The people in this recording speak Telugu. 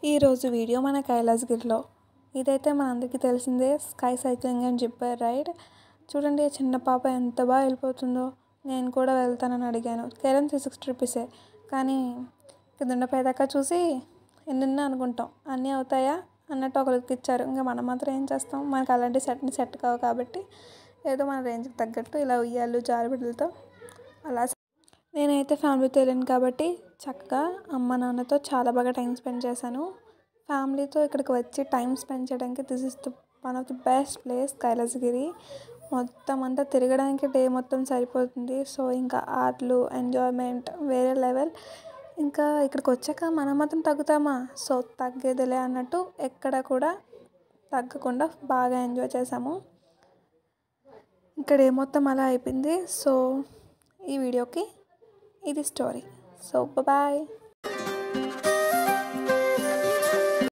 ఈరోజు వీడియో మన కైలాసగిరిలో. ఇదైతే మనందరికీ తెలిసిందే, sky cycling and zipper ride. చూడండి చిన్న పాప ఎంత బాగా వెళ్ళిపోతుందో. నేను కూడా వెళ్తానని అడిగాను. కేవలం 360 రూపీసే. కానీ కింద దాకా చూసి ఎన్నున్నా అనుకుంటాం, అన్నీ అవుతాయా అన్నట్టు ఒకరికి ఇచ్చారు. ఇంకా మనం మాత్రం ఏం చేస్తాం, మనకు అలాంటి సెట్ కావు కాబట్టి ఏదో మన రేంజ్కి తగ్గట్టు ఇలా ఉయ్యాలు జారుబిడ్డలతో అలా. నేనైతే ఫ్యామిలీతో వెళ్ళాను కాబట్టి చక్కగా అమ్మ నాన్నతో చాలా బాగా టైం స్పెండ్ చేశాను. ఫ్యామిలీతో ఇక్కడికి వచ్చి టైం స్పెండ్ చేయడానికి this is the one of the best place Kailasagiri. మొత్తం అంతా తిరగడానికి డే మొత్తం సరిపోతుంది. సో ఇంకా ఆటలు, ఎంజాయ్మెంట్ వేరే లెవెల్. ఇంకా ఇక్కడికి వచ్చాక మనం మాత్రం తగ్గుతామా? సో తగ్గేదిలే అన్నట్టు ఎక్కడ కూడా తగ్గకుండా బాగా ఎంజాయ్ చేసాము. ఇక్కడ మొత్తం అలా అయిపోయింది. సో ఈ వీడియోకి ఇది స్టోరీ. So bye.